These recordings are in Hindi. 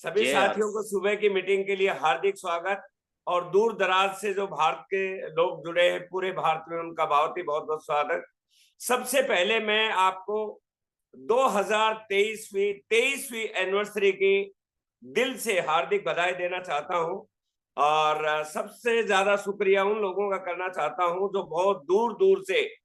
सभी जय साथियों को सुबह की मीटिंग के लिए हार्दिक स्वागत। और दूर दराज से जो भारत के लोग जुड़े हैं, पूरे भारत में उनका बहुत बहुत स्वागत। सबसे पहले मैं आपको 2023वीं एनिवर्सरी की दिल से हार्दिक बधाई देना चाहता हूं। और सबसे ज्यादा शुक्रिया उन लोगों का करना चाहता हूं जो बहुत दूर दूर से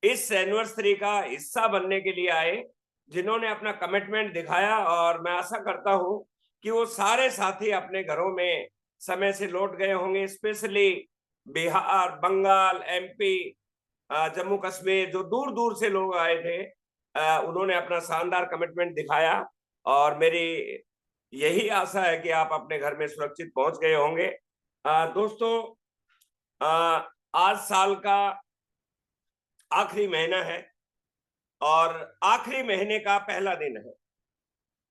इस एनिवर्सरी का हिस्सा बनने के लिए आए, जिन्होंने अपना कमिटमेंट दिखाया। और मैं आशा करता हूं कि वो सारे साथी अपने घरों में समय से लौट गए होंगे। स्पेशली बिहार, बंगाल, एमपी, जम्मू कश्मीर, जो दूर दूर से लोग आए थे, उन्होंने अपना शानदार कमिटमेंट दिखाया। और मेरी यही आशा है कि आप अपने घर में सुरक्षित पहुंच गए होंगे। दोस्तों, आज साल का आखिरी महीना है और आखिरी महीने का पहला दिन है।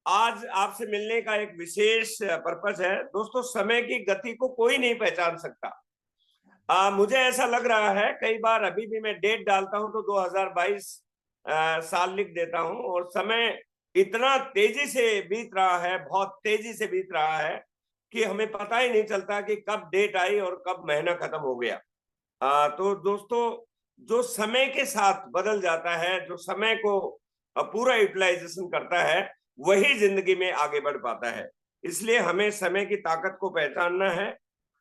आज आपसे मिलने का एक विशेष पर्पस है। दोस्तों, समय की गति को कोई नहीं पहचान सकता। मुझे ऐसा लग रहा है, कई बार अभी भी मैं डेट डालता हूं तो 2022 साल लिख देता हूं, और समय इतना तेजी से बीत रहा है, बहुत तेजी से बीत रहा है कि हमें पता ही नहीं चलता कि कब डेट आई और कब महीना खत्म हो गया। तो दोस्तों, जो समय के साथ बदल जाता है, जो समय को पूरा यूटिलाइजेशन करता है, वही जिंदगी में आगे बढ़ पाता है। इसलिए हमें समय की ताकत को पहचानना है।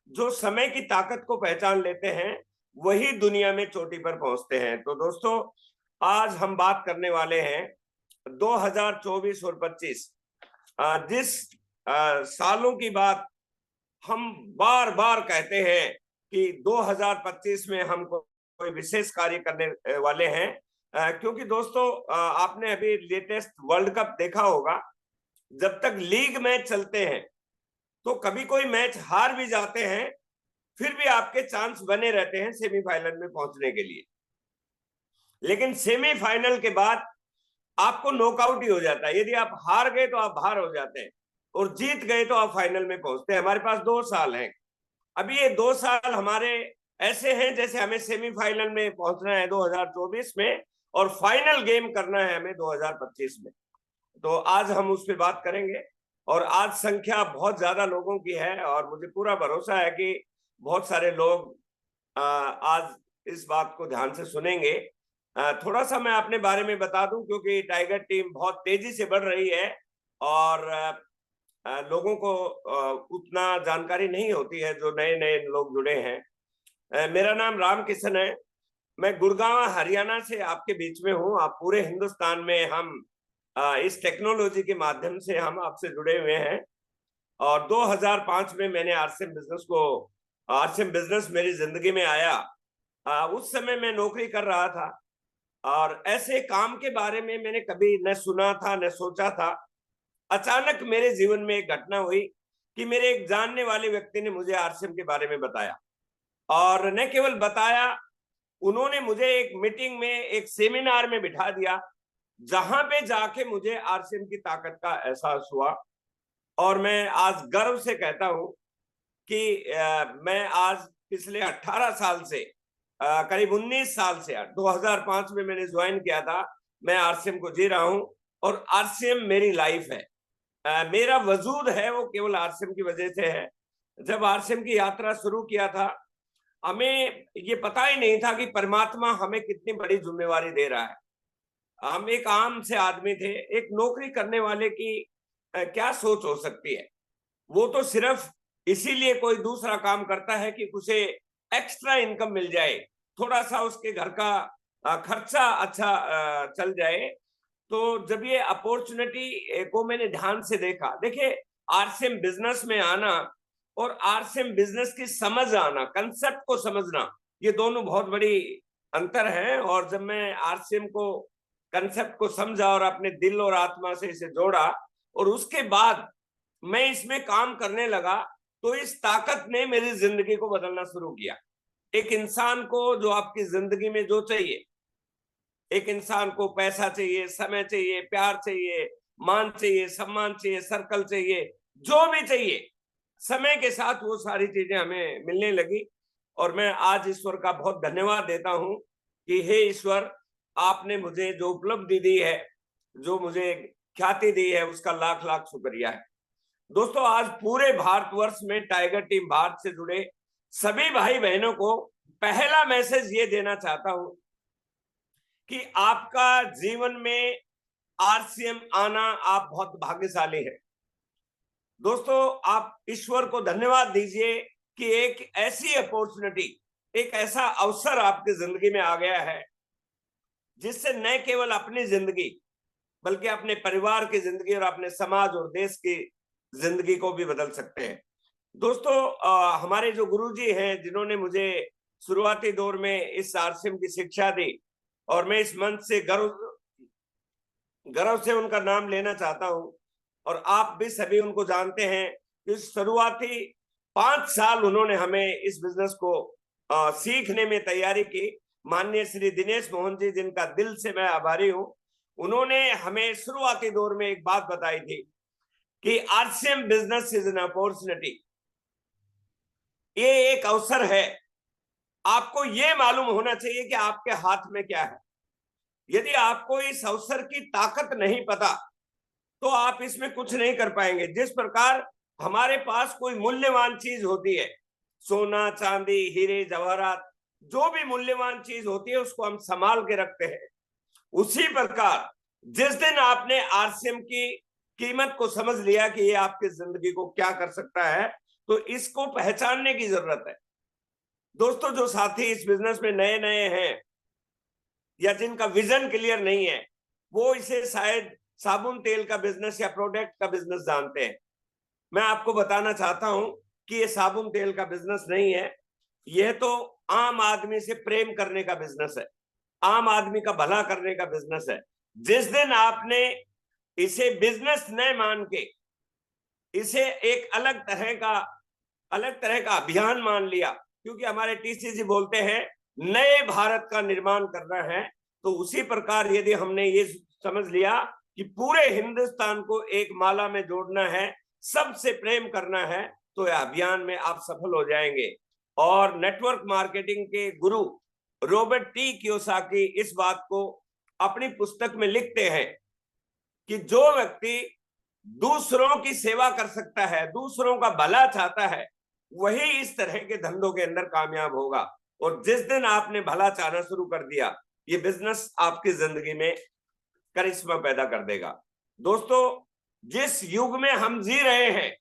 जो समय की ताकत को पहचान लेते हैं, वही दुनिया में चोटी पर पहुंचते हैं। तो दोस्तों, आज हम बात करने वाले हैं 2024 और 25, जिस सालों की बात हम बार बार कहते हैं कि 2025 में हम कोई विशेष कार्य करने वाले हैं। क्योंकि दोस्तों, आपने अभी लेटेस्ट वर्ल्ड कप देखा होगा। जब तक लीग मैच चलते हैं तो कभी कोई मैच हार भी जाते हैं, फिर भी आपके चांस बने रहते हैं सेमीफाइनल में पहुंचने के लिए। लेकिन सेमीफाइनल के बाद आपको नॉकआउट ही हो जाता है। यदि आप हार गए तो आप बाहर हो जाते हैं, और जीत गए तो आप फाइनल में पहुंचते हैं। हमारे पास 2 साल हैं। अभी ये 2 साल हमारे ऐसे हैं जैसे हमें सेमीफाइनल में पहुंचना है 2024 में, और फाइनल गेम करना है हमें 2025 में। तो आज हम उस पर बात करेंगे। और आज संख्या बहुत ज्यादा लोगों की है, और मुझे पूरा भरोसा है कि बहुत सारे लोग आज इस बात को ध्यान से सुनेंगे। थोड़ा सा मैं अपने बारे में बता दूं, क्योंकि टाइगर टीम बहुत तेजी से बढ़ रही है और लोगों को उतना जानकारी नहीं होती है, जो नए नए लोग जुड़े हैं। मेरा नाम राम किशन है। मैं गुड़गांव, हरियाणा से आपके बीच में हूँ। आप पूरे हिंदुस्तान में हम इस टेक्नोलॉजी के माध्यम से हम आपसे जुड़े हुए हैं। और 2005 में मैंने आरसीएम बिजनेस मेरी जिंदगी में आया। उस समय मैं नौकरी कर रहा था, और ऐसे काम के बारे में मैंने कभी न सुना था न सोचा था। अचानक मेरे जीवन में एक घटना हुई कि मेरे एक जानने वाले व्यक्ति ने मुझे आरसीएम के बारे में बताया। और न केवल बताया, उन्होंने मुझे एक मीटिंग में, एक सेमिनार में बिठा दिया, जहां पे जाके मुझे आरसीएम की ताकत का एहसास हुआ। और मैं आज गर्व से कहता हूं कि मैं आज पिछले 18 साल से, करीब 19 साल से, 2005 में मैंने ज्वाइन किया था, मैं आरसीएम को जी रहा हूं। और आरसीएम मेरी लाइफ है। मेरा वजूद है वो केवल आरसीएम की वजह से है। जब आरसीएम की यात्रा शुरू किया था, हमें ये पता ही नहीं था कि परमात्मा हमें कितनी बड़ी जिम्मेवारी दे रहा है। हम एक आम से आदमी थे। एक नौकरी करने वाले की क्या सोच हो सकती है? वो तो सिर्फ इसीलिए कोई दूसरा काम करता है कि उसे एक्स्ट्रा इनकम मिल जाए, थोड़ा सा उसके घर का खर्चा अच्छा चल जाए। तो जब ये अपॉर्चुनिटी को मैंने ध्यान से देखा, देखिए, आरसीएम बिजनेस में आना और आरसीएम बिजनेस की समझ आना, कंसेप्ट को समझना, ये दोनों बहुत बड़ी अंतर है। और जब मैं आरसीएम को, कंसेप्ट को समझा और अपने दिल और आत्मा से इसे जोड़ा, और उसके बाद मैं इसमें काम करने लगा, तो इस ताकत ने मेरी जिंदगी को बदलना शुरू किया। एक इंसान को जो आपकी जिंदगी में जो चाहिए, एक इंसान को पैसा चाहिए, समय चाहिए, प्यार चाहिए, मान चाहिए, सम्मान चाहिए, सर्कल चाहिए, जो भी चाहिए, समय के साथ वो सारी चीजें हमें मिलने लगी। और मैं आज ईश्वर का बहुत धन्यवाद देता हूं कि हे ईश्वर, आपने मुझे जो उपलब्धि दी है, जो मुझे ख्याति दी है, उसका लाख लाख शुक्रिया है। दोस्तों, आज पूरे भारतवर्ष में टाइगर टीम भारत से जुड़े सभी भाई बहनों को पहला मैसेज ये देना चाहता हूं कि आपका जीवन में आरसीएम आना आप बहुत भाग्यशाली है। दोस्तों, आप ईश्वर को धन्यवाद दीजिए कि एक ऐसी अपॉर्चुनिटी, एक ऐसा अवसर आपकी जिंदगी में आ गया है जिससे न केवल अपनी जिंदगी बल्कि अपने परिवार की जिंदगी और अपने समाज और देश की जिंदगी को भी बदल सकते हैं। दोस्तों, हमारे जो गुरुजी हैं जिन्होंने मुझे शुरुआती दौर में इस आरसीएम की शिक्षा दी, और मैं इस मंच से गर्व से उनका नाम लेना चाहता हूं, और आप भी सभी उनको जानते हैं कि शुरुआती 5 साल उन्होंने हमें इस बिजनेस को सीखने में तैयारी की। माननीय श्री दिनेश मोहन जी, जिनका दिल से मैं आभारी हूं, उन्होंने हमें शुरुआती दौर में एक बात बताई थी कि RCM business is an opportunity. ये एक अवसर है, आपको ये मालूम होना चाहिए कि आपके हाथ में क्या है। यदि आपको इस अवसर की ताकत नहीं पता तो आप इसमें कुछ नहीं कर पाएंगे। जिस प्रकार हमारे पास कोई मूल्यवान चीज होती है, सोना चांदी हीरे जवाहरात, जो भी मूल्यवान चीज होती है उसको हम संभाल के रखते हैं, उसी प्रकार जिस दिन आपने आरसीएम की कीमत को समझ लिया कि ये आपकी जिंदगी को क्या कर सकता है, तो इसको पहचानने की जरूरत है। दोस्तों, जो साथी इस बिजनेस में नए नए हैं या जिनका विजन क्लियर नहीं है, वो इसे शायद साबुन तेल का बिजनेस या प्रोडक्ट का बिजनेस जानते हैं। मैं आपको बताना चाहता हूं कि ये साबुन तेल का बिजनेस नहीं है, यह तो आम आदमी से प्रेम करने का बिजनेस है, आम आदमी का भला करने का बिजनेस है। जिस दिन आपने इसे बिजनेस न मान के इसे एक अलग तरह का अभियान मान लिया, क्योंकि हमारे टीसी जी बोलते हैं नए भारत का निर्माण करना है, तो उसी प्रकार यदि हमने ये समझ लिया कि पूरे हिंदुस्तान को एक माला में जोड़ना है, सबसे प्रेम करना है, तो यह अभियान में आप सफल हो जाएंगे। और नेटवर्क मार्केटिंग के गुरु रॉबर्ट टी कियोसाकी इस बात को अपनी पुस्तक में लिखते हैं कि जो व्यक्ति दूसरों की सेवा कर सकता है, दूसरों का भला चाहता है, वही इस तरह के धंधों के अंदर कामयाब होगा। और जिस दिन आपने भला चाहना शुरू कर दिया, ये बिजनेस आपकी जिंदगी में करिश्मा पैदा कर देगा। दोस्तों, जिस युग में हम जी रहे हैं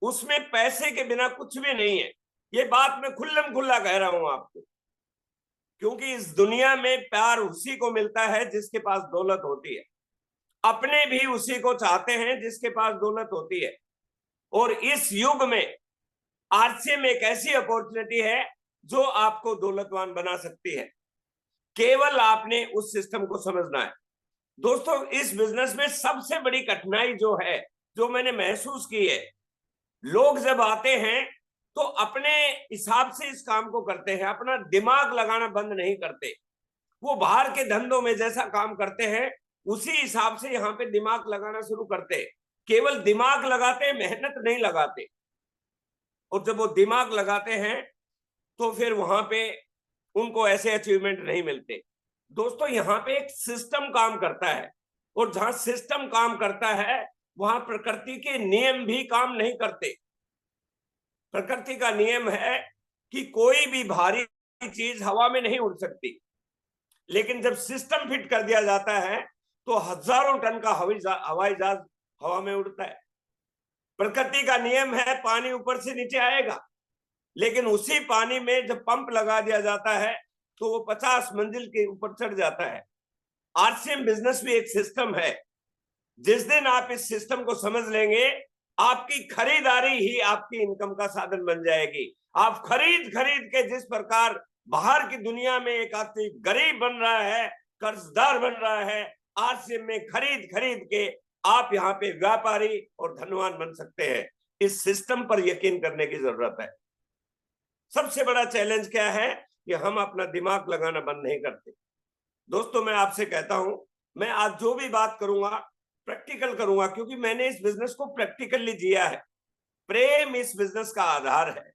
उसमें पैसे के बिना कुछ भी नहीं है। ये बात मैं खुल्लम खुल्ला कह रहा हूं आपको, क्योंकि इस दुनिया में प्यार उसी को मिलता है जिसके पास दौलत होती है, अपने भी उसी को चाहते हैं जिसके पास दौलत होती है। और इस युग में आरसीएम एक ऐसी अपॉर्चुनिटी है जो आपको दौलतवान बना सकती है, केवल आपने उस सिस्टम को समझना है। दोस्तों, इस बिजनेस में सबसे बड़ी कठिनाई जो है, जो मैंने महसूस की है, लोग जब आते हैं तो अपने हिसाब से इस काम को करते हैं, अपना दिमाग लगाना बंद नहीं करते। वो बाहर के धंधों में जैसा काम करते हैं उसी हिसाब से यहाँ पे दिमाग लगाना शुरू करते हैं। केवल दिमाग लगाते, मेहनत नहीं लगाते। और जब वो दिमाग लगाते हैं तो फिर वहां पे उनको ऐसे अचीवमेंट नहीं मिलते। दोस्तों, यहाँ पे एक सिस्टम काम करता है, और जहां सिस्टम काम करता है वहां प्रकृति के नियम भी काम नहीं करते। प्रकृति का नियम है कि कोई भी भारी चीज हवा में नहीं उड़ सकती, लेकिन जब सिस्टम फिट कर दिया जाता है तो हजारों टन का हवाई जहाज हवा में उड़ता है। प्रकृति का नियम है पानी ऊपर से नीचे आएगा, लेकिन उसी पानी में जब पंप लगा दिया जाता है तो वो 50 मंजिल के ऊपर चढ़ जाता है। आरसीएम बिजनेस भी एक सिस्टम है। जिस दिन आप इस सिस्टम को समझ लेंगे, आपकी खरीदारी ही आपकी इनकम का साधन बन जाएगी। आप खरीद खरीद के जिस प्रकार बाहर की दुनिया में एक आदमी गरीब बन रहा है, कर्जदार बन रहा है, आरसीएम में खरीद खरीद के आप यहाँ पे व्यापारी और धनवान बन सकते हैं। इस सिस्टम पर यकीन करने की जरूरत है। सबसे बड़ा चैलेंज क्या है कि हम अपना दिमाग लगाना बंद नहीं करते। दोस्तों, मैं आपसे कहता हूं, मैं आज जो भी बात करूंगा प्रैक्टिकल करूंगा, क्योंकि मैंने इस बिजनेस को प्रैक्टिकली जिया है। प्रेम इस बिजनेस का आधार है।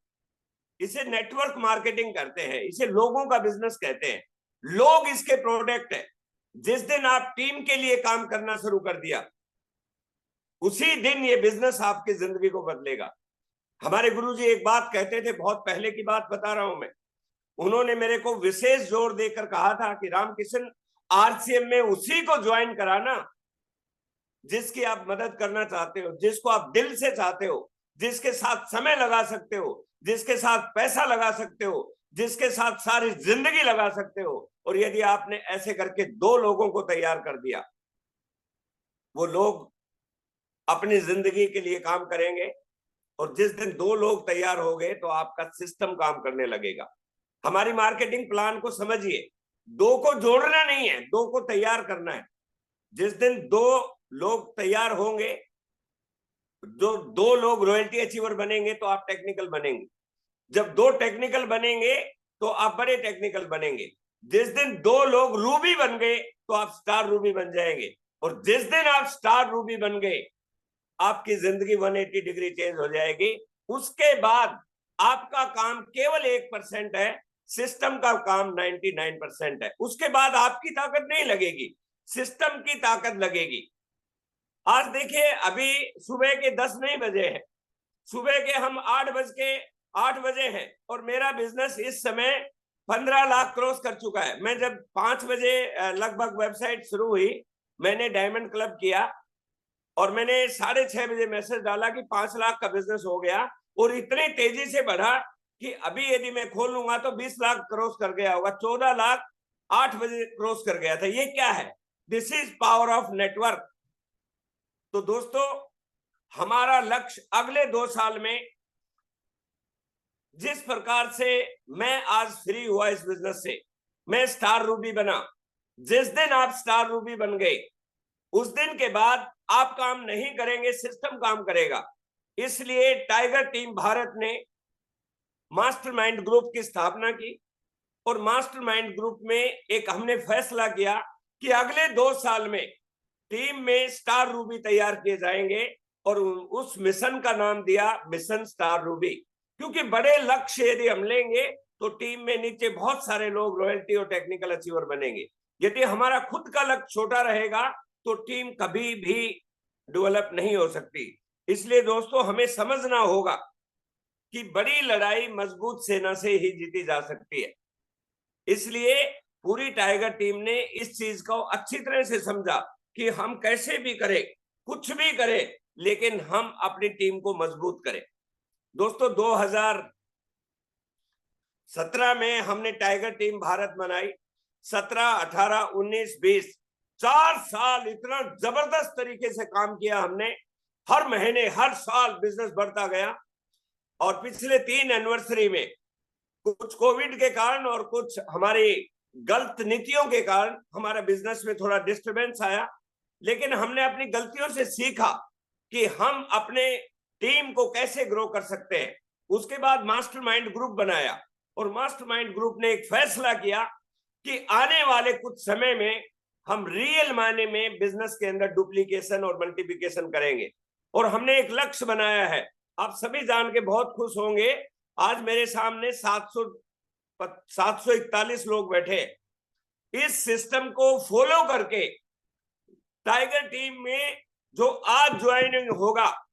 इसे नेटवर्क मार्केटिंग कहते हैं, इसे लोगों का बिजनेस कहते हैं, लोग इसके प्रोडक्ट है। जिस दिन आप टीम के लिए काम करना शुरू कर दिया, उसी दिन ये बिजनेस आपकी जिंदगी को बदलेगा। हमारे गुरुजी एक बात कहते थे, बहुत पहले की बात बता रहा हूं मैं। उन्होंने मेरे को विशेष जोर देकर कहा था कि रामकिशन, आरसीएम में उसी को ज्वाइन कराना जिसकी आप मदद करना चाहते हो, जिसको आप दिल से चाहते हो, जिसके साथ समय लगा सकते हो, जिसके साथ पैसा लगा सकते हो, जिसके साथ सारी जिंदगी लगा सकते हो। और यदि आपने ऐसे करके 2 लोगों को तैयार कर दिया, वो लोग अपनी जिंदगी के लिए काम करेंगे। और जिस दिन 2 लोग तैयार हो गए तो आपका सिस्टम काम करने लगेगा। हमारी मार्केटिंग प्लान को समझिए, 2 को जोड़ना नहीं है, 2 को तैयार करना है। जिस दिन 2 लोग तैयार होंगे, जो 2 लोग रॉयल्टी अचीवर बनेंगे तो आप टेक्निकल बनेंगे। जब 2 टेक्निकल बनेंगे तो आप बड़े टेक्निकल बनेंगे। जिस दिन 2 लोग रूबी बन गए तो आप स्टार रूबी बन जाएंगे। और जिस दिन आप स्टार रूबी बन गए, आपकी जिंदगी 180 डिग्री चेंज हो जाएगी। उसके बाद आपका काम केवल 1% है, सिस्टम का काम 99% है। उसके बाद आपकी ताकत नहीं लगेगी, सिस्टम की ताकत लगेगी। आज देखिए, अभी सुबह के 10 नहीं बजे हैं, सुबह के हम 8 बजे हैं और मेरा बिजनेस इस समय 15 लाख क्रॉस कर चुका है। मैं जब 5 बजे लगभग वेबसाइट शुरू हुई, मैंने डायमंड क्लब किया और मैंने 6:30 बजे मैसेज डाला कि 5 लाख का बिजनेस हो गया। और इतनी तेजी से बढ़ा कि अभी यदि मैं खोल लूंगा तो 20 लाख क्रॉस कर गया होगा। 14 लाख 8 बजे क्रॉस कर गया था। ये क्या है? This is power of network. तो दोस्तों, हमारा लक्ष्य अगले 2 साल में, जिस प्रकार से मैं आज फ्री हुआ इस बिजनेस से, मैं स्टार रूबी बना। जिस दिन आप स्टार रूबी बन गए, उस दिन के बाद आप काम नहीं करेंगे, सिस्टम काम करेगा। इसलिए टाइगर टीम भारत ने मास्टरमाइंड ग्रुप की स्थापना की और मास्टरमाइंड ग्रुप में एक हमने फैसला किया कि अगले 2 साल में टीम में स्टार रूबी तैयार किए जाएंगे। और उस मिशन का नाम दिया मिशन स्टार रूबी। क्योंकि बड़े लक्ष्य यदि हम लेंगे तो टीम में नीचे बहुत सारे लोग रॉयल्टी और टेक्निकल अचीवर बनेंगे। यदि हमारा खुद का लक्ष्य छोटा रहेगा तो टीम कभी भी डेवलप नहीं हो सकती। इसलिए दोस्तों, हमें समझना होगा कि बड़ी लड़ाई मजबूत सेना से ही जीती जा सकती है। इसलिए पूरी टाइगर टीम ने इस चीज को अच्छी तरह से समझा कि हम कैसे भी करें, कुछ भी करें, लेकिन हम अपनी टीम को मजबूत करें। दोस्तों, 2017 में हमने टाइगर टीम भारत बनाई। 17, 18, 19, 20 4 साल इतना जबरदस्त तरीके से काम किया हमने। हर महीने, हर साल बिजनेस बढ़ता गया। और पिछले 3 एनिवर्सरी में कुछ कोविड के कारण और कुछ हमारी गलत नीतियों के कारण हमारा बिजनेस में थोड़ा डिस्टरबेंस आया। लेकिन हमने अपनी गलतियों से सीखा कि हम अपने टीम को कैसे ग्रो कर सकते हैं। उसके बाद मास्टरमाइंड ग्रुप बनाया और मास्टरमाइंड ग्रुप ने एक फैसला किया कि आने वाले कुछ समय में हम रियल मायने में बिजनेस के अंदर डुप्लीकेशन और मल्टीप्लिकेशन करेंगे। और हमने एक लक्ष्य बनाया है। आप सभी जान के बहुत खुश होंगे, आज मेरे सामने 741 लोग बैठे। इस सिस्टम को फॉलो करके टाइगर टीम में जो आज ज्वाइनिंग होगा,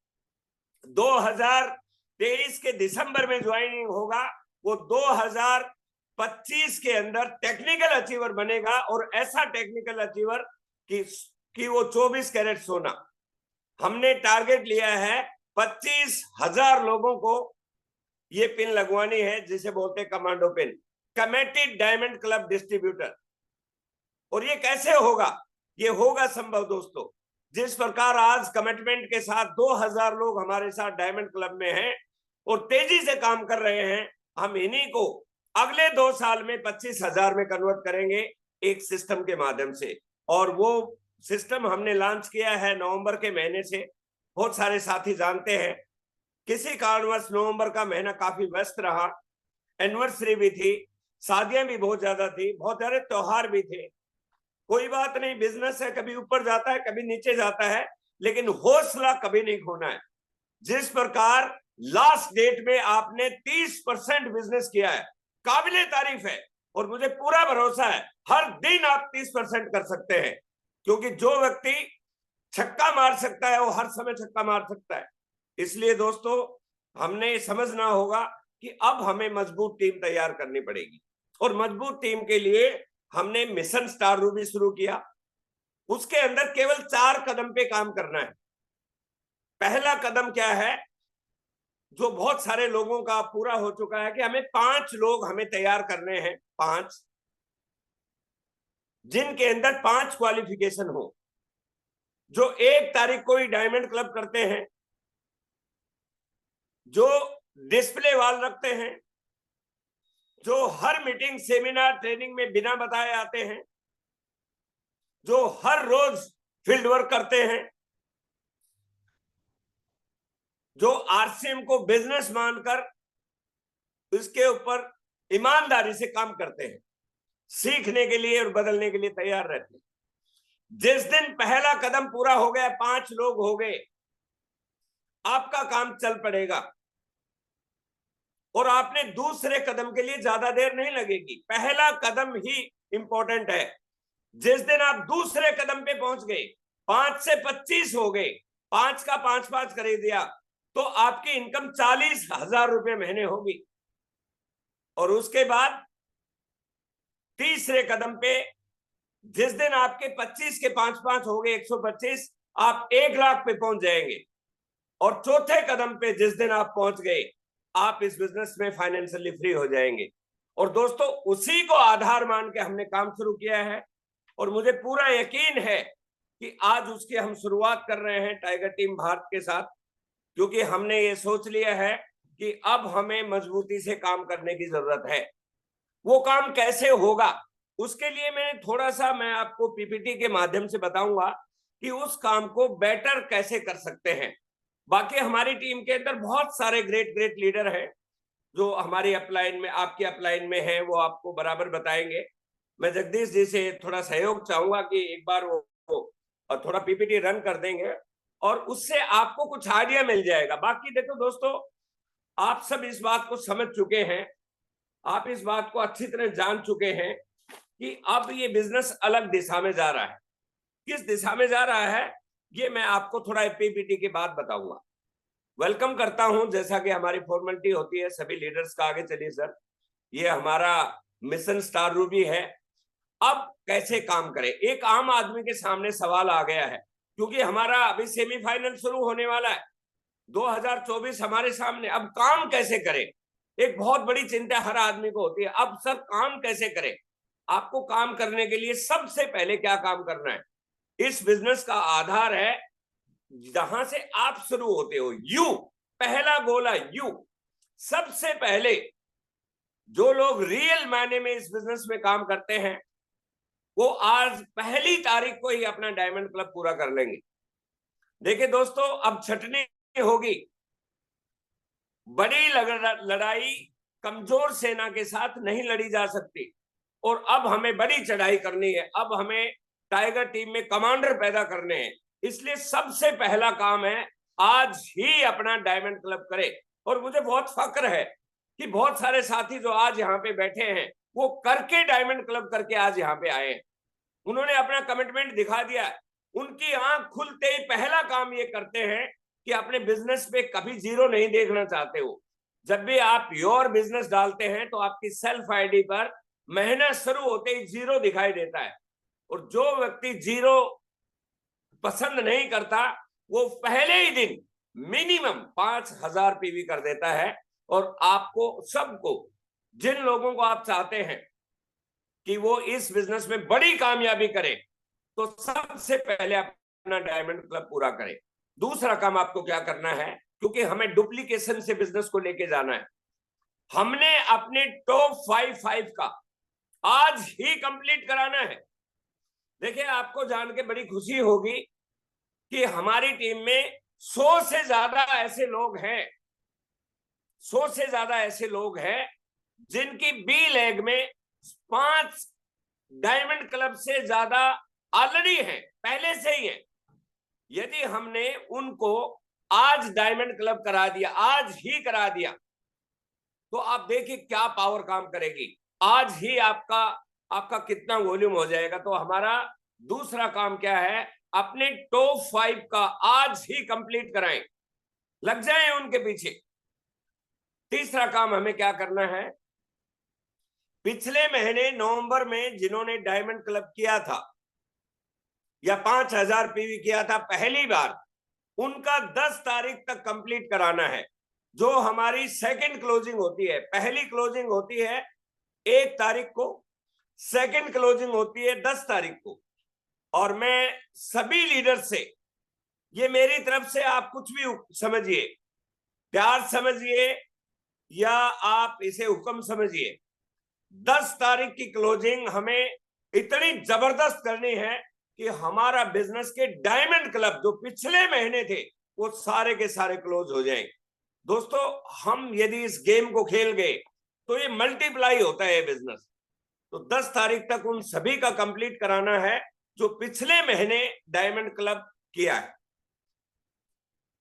2023 के दिसंबर में ज्वाइनिंग होगा, वो 2025 के अंदर टेक्निकल अचीवर बनेगा। और ऐसा टेक्निकल अचीवर कि वो 24 कैरेट सोना। हमने टारगेट लिया है 25,000 लोगों को ये पिन लगवानी है, जिसे बोलते हैं commando pin, committed diamond club distributor. और ये कैसे होगा? ये होगा संभव दोस्तों, जिस प्रकार आज कमिटमेंट के साथ 2000 लोग हमारे साथ डायमंड क्लब में हैं और तेजी से काम कर रहे हैं। हम इन्हीं को अगले 2 साल में 25,000 में कन्वर्ट करेंगे एक सिस्टम के माध्यम से। और वो सिस्टम हमने लॉन्च किया है नवंबर के महीने से। बहुत सारे साथी जानते हैं, किसी कारणवश नवंबर का महीना काफी व्यस्त रहा। एनिवर्सरी भी थी, शादियां भी बहुत ज्यादा थी, बहुत सारे त्योहार भी थे। कोई बात नहीं, बिजनेस है, कभी ऊपर जाता है, कभी नीचे जाता है, लेकिन हौसला कभी नहीं खोना है। जिस प्रकार लास्ट डेट में आपने 30% बिजनेस किया है, काबिले तारीफ है। और मुझे पूरा भरोसा है हर दिन आप 30% कर सकते हैं। क्योंकि जो व्यक्ति छक्का मार सकता है, वो हर समय छक्का मार सकता है। इसलिए दोस्तों हमने समझना होगा कि अब हमें मजबूत टीम तैयार करनी पड़ेगी, और मजबूत टीम के लिए हमने मिशन स्टार रूबी शुरू किया। उसके अंदर केवल 4 कदम पे काम करना है। पहला कदम क्या है, जो बहुत सारे लोगों का पूरा हो चुका है, कि हमें 5 लोग हमें तैयार करने हैं, 5 जिनके अंदर 5 क्वालिफिकेशन हो, जो 1 तारीख को ही डायमंड क्लब करते हैं, जो डिस्प्ले वॉल रखते हैं, जो हर मीटिंग सेमिनार ट्रेनिंग में बिना बताए आते हैं, जो हर रोज फील्ड वर्क करते हैं, जो आरसीएम को बिजनेस मानकर इसके ऊपर ईमानदारी से काम करते हैं, सीखने के लिए और बदलने के लिए तैयार रहते हैं। जिस दिन पहला कदम पूरा हो गया, 5 लोग हो गए, आपका काम चल पड़ेगा, और आपने दूसरे कदम के लिए ज्यादा देर नहीं लगेगी। पहला कदम ही इंपॉर्टेंट है। जिस दिन आप दूसरे कदम पे पहुंच गए, 5 से 25 हो गए, 5 का 5 कर दिया, तो आपकी इनकम 40,000 रुपए महीने होगी। और उसके बाद तीसरे कदम पे जिस दिन आपके 25 के 5 हो गए, 125, आप 1 लाख पे पहुंच जाएंगे। और चौथे कदम पे जिस दिन आप पहुंच गए, आप इस बिजनेस में फाइनेंशियली फ्री हो जाएंगे। और दोस्तों उसी को आधार मान के हमने काम शुरू किया है, और मुझे पूरा यकीन है कि आज उसकी हम शुरुआत कर रहे हैं टाइगर टीम भारत के साथ, क्योंकि हमने ये सोच लिया है कि अब हमें मजबूती से काम करने की जरूरत है। वो काम कैसे होगा, उसके लिए मैं आपको पीपीटी के माध्यम से बताऊंगा कि उस काम को बेटर कैसे कर सकते हैं। बाकी हमारी टीम के अंदर बहुत सारे ग्रेट लीडर हैं जो हमारी अपलाइन में, आपके अपलाइन में हैं, वो आपको बराबर बताएंगे। मैं जगदीश जी से थोड़ा सहयोग चाहूंगा कि एक बार वो थोड़ा पीपीटी रन कर देंगे, और उससे आपको कुछ आइडिया मिल जाएगा। बाकी देखो दोस्तों, आप सब इस बात को समझ चुके हैं, आप इस बात को अच्छी तरह जान चुके हैं कि अब ये बिजनेस अलग दिशा में जा रहा है। किस दिशा में जा रहा है, ये मैं आपको थोड़ा पीपीटी के बाद बताऊंगा। वेलकम करता हूं, जैसा कि हमारी फॉर्मेलिटी होती है सभी लीडर्स का। आगे चलिए सर, ये हमारा मिशन स्टार रूबी है। अब कैसे काम करें, एक आम आदमी के सामने सवाल आ गया है, क्योंकि हमारा अभी सेमीफाइनल शुरू होने वाला है, 2024 हमारे सामने। अब काम कैसे करें, एक बहुत बड़ी चिंता हर आदमी को होती है। अब सर काम कैसे करें? आपको काम करने के लिए सबसे पहले क्या काम करना है? इस बिजनेस का आधार है जहां से आप शुरू होते हो, यू। पहला गोल है यू। सबसे पहले जो लोग रियल मायने में इस बिजनेस में काम करते हैं, वो आज पहली तारीख को ही अपना डायमंड क्लब पूरा कर लेंगे। देखिए दोस्तों, अब छटनी होगी। बड़ी लड़ाई कमजोर सेना के साथ नहीं लड़ी जा सकती, और अब हमें बड़ी चढ़ाई करनी है। अब हमें टाइगर टीम में कमांडर पैदा करने हैं। इसलिए सबसे पहला काम है आज ही अपना डायमंड क्लब करे। और मुझे बहुत फक्र है कि बहुत सारे साथी जो आज यहाँ पे बैठे हैं, वो करके डायमंड क्लब करके आज यहाँ पे आए हैं। उन्होंने अपना कमिटमेंट दिखा दिया। उनकी आंख खुलते ही पहला काम ये करते हैं कि अपने बिजनेस पे कभी जीरो नहीं देखना चाहते हो। जब भी आप योर बिजनेस डालते हैं तो आपकी सेल्फ आईडी पर महीना शुरू होते ही जीरो दिखाई देता है, और जो व्यक्ति जीरो पसंद नहीं करता, वो पहले ही दिन मिनिमम 5,000 पीवी कर देता है। और आपको सबको, जिन लोगों को आप चाहते हैं कि वो इस बिजनेस में बड़ी कामयाबी करे, तो सबसे पहले अपना डायमंड क्लब पूरा करें। दूसरा काम आपको क्या करना है, क्योंकि हमें डुप्लीकेशन से बिजनेस को लेके जाना है, हमने अपने टॉप 5 का आज ही कंप्लीट कराना है। देखिए, आपको जान के बड़ी खुशी होगी कि हमारी टीम में 100 से ज्यादा ऐसे लोग हैं, 100 से ज्यादा ऐसे लोग हैं जिनकी बी लेग में 5 डायमंड क्लब से ज्यादा ऑलरेडी है, पहले से ही है। यदि हमने उनको आज डायमंड क्लब करा दिया, आज ही करा दिया, तो आप देखिए क्या पावर काम करेगी। आज ही आपका कितना वॉल्यूम हो जाएगा। तो हमारा दूसरा काम क्या है, अपने टॉप 5 का आज ही कंप्लीट कराएं, लग जाएं उनके पीछे। तीसरा काम हमें क्या करना है, पिछले महीने नवंबर में जिन्होंने डायमंड क्लब किया था या 5000 पीवी किया था पहली बार, उनका 10 तारीख तक कंप्लीट कराना है। जो हमारी सेकंड क्लोजिंग होती है, पहली क्लोजिंग होती है 1 तारीख को, सेकंड क्लोजिंग होती है 10 तारीख को। और मैं सभी लीडर से, ये मेरी तरफ से, आप कुछ भी समझिए, प्यार समझिए या आप इसे हुक्म समझिए, 10 तारीख की क्लोजिंग हमें इतनी जबरदस्त करनी है कि हमारा बिजनेस के डायमंड क्लब जो पिछले महीने थे वो सारे के सारे क्लोज हो जाएं। दोस्तों, हम यदि इस गेम को खेल गए तो ये मल्टीप्लाई होता है बिजनेस। तो 10 तारीख तक उन सभी का कंप्लीट कराना है जो पिछले महीने डायमंड क्लब किया है।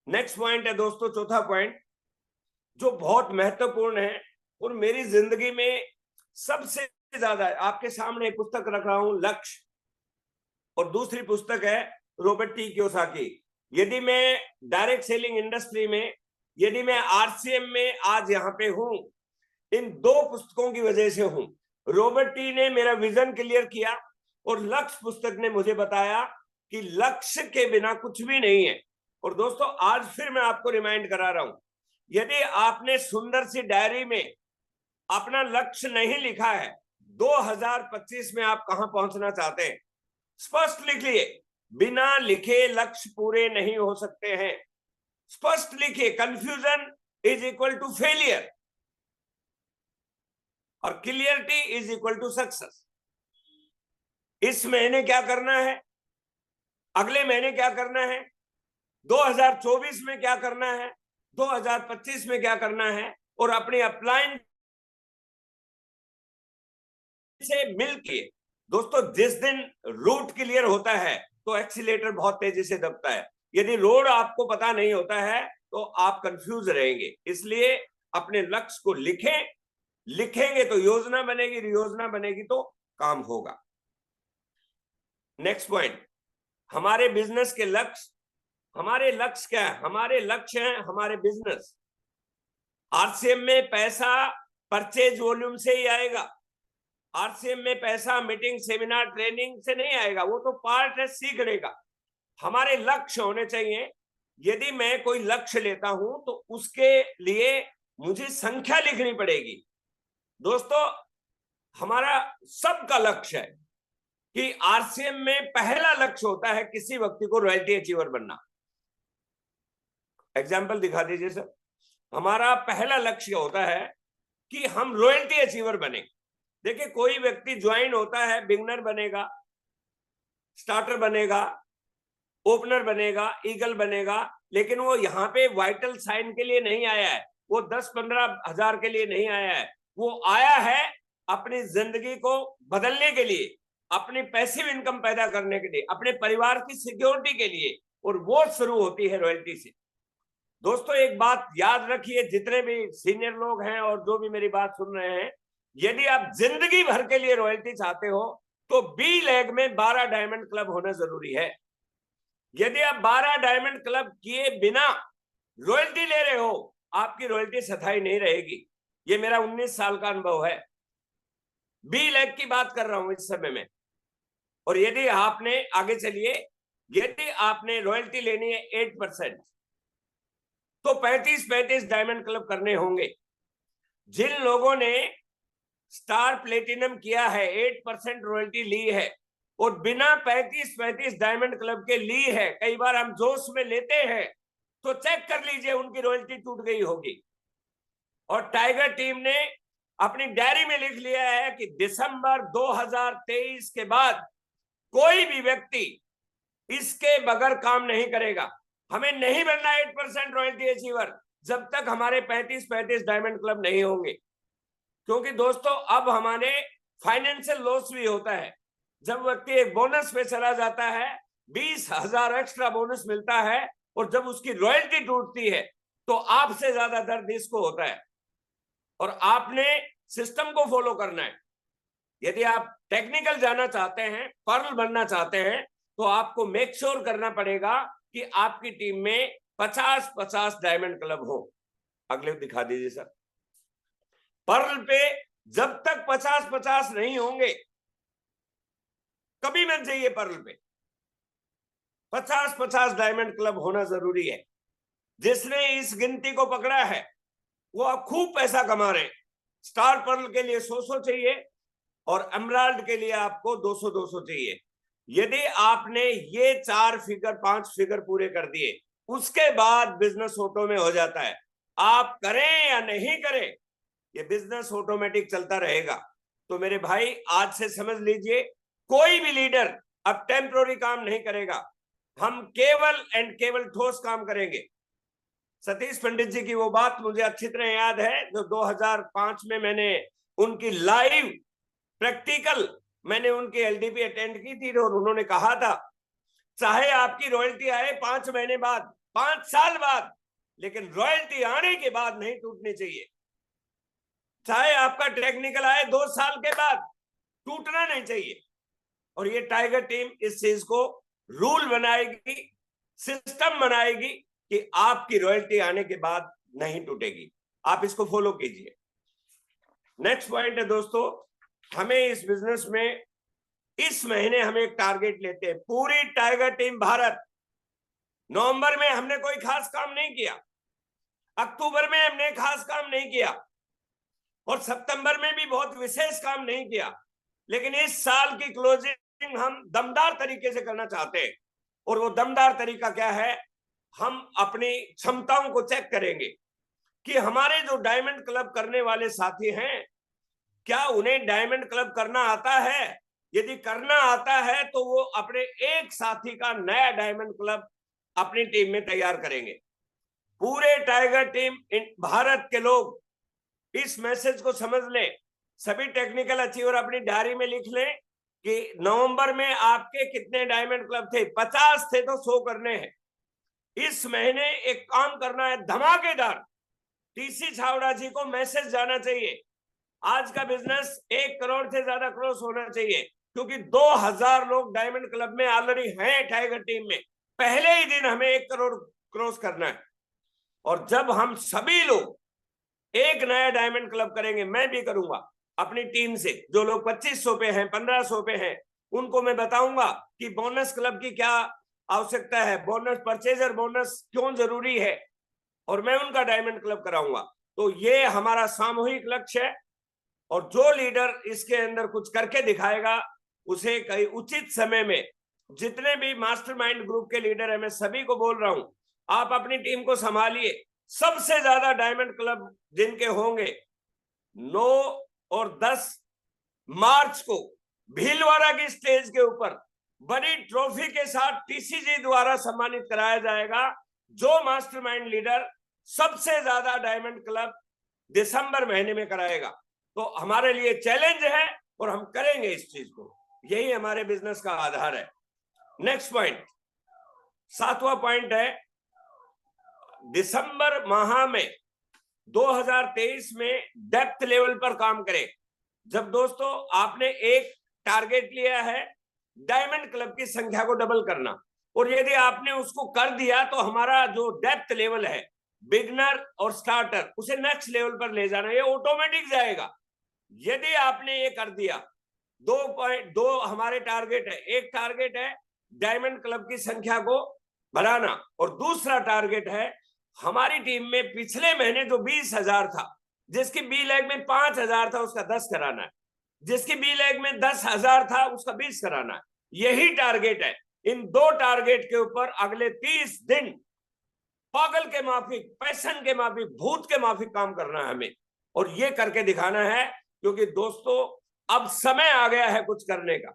नेक्स्ट पॉइंट है दोस्तों, चौथा पॉइंट जो बहुत महत्वपूर्ण है और मेरी जिंदगी में सबसे ज्यादा, आपके सामने पुस्तक रख रहा हूं, लक्ष्य, और दूसरी पुस्तक है रॉबर्ट टी कियोसाकी। यदि मैं डायरेक्ट सेलिंग इंडस्ट्री में, यदि मैं आरसीएम में आज यहाँ पे हूं, इन 2 पुस्तकों की वजह से हूं। रॉबर्ट टी ने मेरा विजन क्लियर किया और लक्ष्य पुस्तक ने मुझे बताया कि लक्ष्य के बिना कुछ भी नहीं है। और दोस्तों, आज फिर मैं आपको रिमाइंड करा रहा हूं, यदि आपने सुंदर सी डायरी में अपना लक्ष्य नहीं लिखा है, 2025 में आप कहां पहुंचना चाहते हैं, स्पष्ट लिखिए। बिना लिखे लक्ष्य पूरे नहीं हो सकते हैं। स्पष्ट लिखिए, confusion is equal to failure और clarity is equal to success. इस महीने क्या करना है, अगले महीने क्या करना है, 2024 में क्या करना है, 2025 में क्या करना है, और अपनी अपलाइन से मिलके। दोस्तों, जिस दिन रूट क्लियर होता है तो एक्सीलेटर बहुत तेजी से दबता है। यदि रोड आपको पता नहीं होता है तो आप कंफ्यूज रहेंगे। इसलिए अपने लक्ष्य को लिखें, लिखेंगे तो योजना बनेगी, योजना बनेगी तो काम होगा। नेक्स्ट पॉइंट, हमारे बिजनेस के लक्ष्य। हमारे लक्ष्य क्या है? हमारे लक्ष्य हैं हमारे बिजनेस। आरसीएम में पैसा परचेज वॉल्यूम से ही आएगा। आरसीएम में पैसा मीटिंग, सेमिनार, ट्रेनिंग से नहीं आएगा, वो तो पार्ट है सीखने का। हमारे लक्ष्य होने चाहिए। यदि मैं कोई लक्ष्य लेता हूं तो उसके लिए मुझे संख्या लिखनी पड़ेगी। दोस्तों, हमारा सबका लक्ष्य है कि आरसीएम में पहला लक्ष्य होता है किसी व्यक्ति को रॉयल्टी अचीवर बनना। एग्जाम्पल दिखा दीजिए सर। हमारा पहला लक्ष्य होता है कि हम रॉयल्टी अचीवर बने। देखिए, कोई व्यक्ति ज्वाइन होता है, बिगनर बनेगा, स्टार्टर बनेगा, ओपनर बनेगा, ईगल बनेगा, लेकिन वो यहाँ पे वाइटल साइन के लिए नहीं आया है, वो 10-15 हजार के लिए नहीं आया है। वो आया है अपनी जिंदगी को बदलने के लिए, अपनी पैसिव इनकम पैदा करने के लिए, अपने परिवार की सिक्योरिटी के लिए, और वो शुरू होती है रॉयल्टी से। दोस्तों, एक बात याद रखिए, जितने भी सीनियर लोग हैं और जो भी मेरी बात सुन रहे हैं, यदि आप जिंदगी भर के लिए रॉयल्टी चाहते हो तो बी लेग में 12 डायमंड क्लब होना जरूरी है। यदि आप 12 डायमंड क्लब किए बिना रॉयल्टी ले रहे हो, आपकी रॉयल्टी स्थायी नहीं रहेगी। ये मेरा 19 साल का अनुभव है। बी लेग की बात कर रहा हूं इस समय में। और यदि आपने, आगे चलिए, यदि आपने रॉयल्टी लेनी है 8%, तो 35-35 डायमंड क्लब करने होंगे। जिन लोगों ने स्टार प्लेटिनम किया है, 8% रॉयल्टी ली है और बिना 35-35 डायमंड क्लब के ली है, कई बार हम जोश में लेते हैं, तो चेक कर लीजिए उनकी रॉयल्टी टूट गई होगी। और टाइगर टीम ने अपनी डायरी में लिख लिया है कि दिसंबर 2023 के बाद कोई भी व्यक्ति इसके बगैर काम नहीं करेगा। हमें नहीं बनना 8% रॉयल्टी अचीवर जब तक हमारे 35-35 डायमंड क्लब नहीं होंगे। क्योंकि दोस्तों, अब हमारे फाइनेंशियल लॉस भी होता है। जब व्यक्ति एक बोनस पे चला जाता है, 20,000 एक्स्ट्रा बोनस मिलता है, और जब उसकी रॉयल्टी टूटती है तो आपसे ज्यादा दर्द इसको होता है। और आपने सिस्टम को फॉलो करना है। यदि आप टेक्निकल जाना चाहते हैं, पर्ल बनना चाहते हैं, तो आपको मेक श्योर करना पड़ेगा कि आपकी टीम में 50-50 डायमंड क्लब हो। अगले दिखा दीजिए सर। पर्ल पे जब तक 50-50 नहीं होंगे, कभी मत जाइए पर्ल पे। 50-50 डायमंड क्लब होना जरूरी है। जिसने इस गिनती को पकड़ा है वो अब खूब पैसा कमा रहे हैं। स्टार पर्ल के लिए 100 चाहिए और एमराल्ड के लिए आपको 200 चाहिए। यदि आपने ये 4 फिगर 5 फिगर पूरे कर दिए, उसके बाद बिजनेस ऑटो में हो जाता है। आप करें या नहीं करें, ये बिजनेस ऑटोमेटिक चलता रहेगा। तो मेरे भाई आज से समझ लीजिए, कोई भी लीडर अब टेम्पोररी काम नहीं करेगा। हम केवल एंड केवल ठोस काम करेंगे। सतीश पंडित जी की वो बात मुझे अच्छी तरह याद है, जो 2005 में मैंने उनकी लाइव प्रैक्टिकल मैंने उनकी एलडीपी अटेंड की थी और उन्होंने कहा था, चाहे आपकी रॉयल्टी आए 5 महीने बाद, 5 साल बाद, लेकिन रॉयल्टी आने के बाद नहीं टूटनी चाहिए। चाहे आपका टेक्निकल आए 2 साल के बाद, टूटना नहीं चाहिए। और ये टाइगर टीम इस चीज को रूल बनाएगी, सिस्टम बनाएगी कि आपकी रॉयल्टी आने के बाद नहीं टूटेगी। आप इसको फॉलो कीजिए। नेक्स्ट पॉइंट है दोस्तों, हमें इस बिजनेस में इस महीने हम एक टारगेट लेते हैं, पूरी टाइगर टीम भारत। नवंबर में हमने कोई खास काम नहीं किया, अक्टूबर में हमने खास काम नहीं किया और सितंबर में भी बहुत विशेष काम नहीं किया, लेकिन इस साल की क्लोजिंग हम दमदार तरीके से करना चाहते हैं। और वो दमदार तरीका क्या है? हम अपनी क्षमताओं को चेक करेंगे कि हमारे जो डायमंड क्लब करने वाले साथी हैं, क्या उन्हें डायमंड क्लब करना आता है? यदि करना आता है तो वो अपने एक साथी का नया डायमंड क्लब अपनी टीम में तैयार करेंगे। पूरे टाइगर टीम भारत के लोग इस मैसेज को समझ लें। सभी टेक्निकल अचीवर अपनी डायरी में लिख लें कि नवंबर में आपके कितने डायमंड क्लब थे। 50 थे तो 100 करने हैं। इस महीने एक काम करना है धमाकेदार। टीसी छावड़ा जी को मैसेज जाना चाहिए, आज का बिजनेस 1 करोड़ से ज्यादा क्रॉस होना चाहिए, क्योंकि 2000 लोग डायमंड क्लब में ऑलरेडी हैं टाइगर टीम में। पहले ही दिन हमें 1 करोड़ क्रॉस करना है। और जब हम सभी लोग एक नया डायमंड क्लब करेंगे, मैं भी करूंगा अपनी टीम से, जो लोग 2500 पे हैं, 1500 पे हैं, उनको मैं बताऊंगा कि बोनस क्लब की क्या आवश्यकता है, बोनस परचेजर बोनस क्यों जरूरी है, और मैं उनका डायमंड क्लब कराऊंगा। तो ये हमारा सामूहिक लक्ष्य है और जो लीडर इसके अंदर कुछ करके दिखाएगा उसे कई उचित समय में, जितने भी मास्टरमाइंड ग्रुप के लीडर है, मैं सभी को बोल रहा हूं, आप अपनी टीम को संभालिए। सबसे ज्यादा डायमंड क्लब जिनके होंगे 9 और 10 मार्च को भीलवाड़ा की स्टेज के ऊपर बड़ी ट्रॉफी के साथ टीसीजी द्वारा सम्मानित कराया जाएगा। जो मास्टरमाइंड लीडर सबसे ज्यादा डायमंड क्लब दिसंबर महीने में कराएगा। तो हमारे लिए चैलेंज है और हम करेंगे इस चीज को, यही हमारे बिजनेस का आधार है। नेक्स्ट पॉइंट, 7वां पॉइंट है, दिसंबर माह में 2023 में डेप्थ लेवल पर काम करें। जब दोस्तों आपने एक टारगेट लिया है डायमंड क्लब की संख्या को डबल करना, और यदि आपने उसको कर दिया तो हमारा जो डेप्थ लेवल है, बिगनर और स्टार्टर, उसे नेक्स्ट लेवल पर ले जाना, ये ऑटोमेटिक जाएगा। यदि आपने ये कर दिया, 2.2 हमारे टारगेट है। एक टारगेट है डायमंड क्लब की संख्या को बढ़ाना और दूसरा टारगेट है हमारी टीम में पिछले महीने जो 20,000 था, जिसकी बी लेग में 5,000 था, उसका 10 कराना है। जिसकी बी लेग में 10,000 था, उसका 20 कराना है। यही टारगेट है। इन 2 टारगेट के ऊपर अगले 30 दिन पागल के माफिक, पैशन के माफिक, भूत के माफिक काम करना है हमें, और ये करके दिखाना है। क्योंकि दोस्तों अब समय आ गया है कुछ करने का।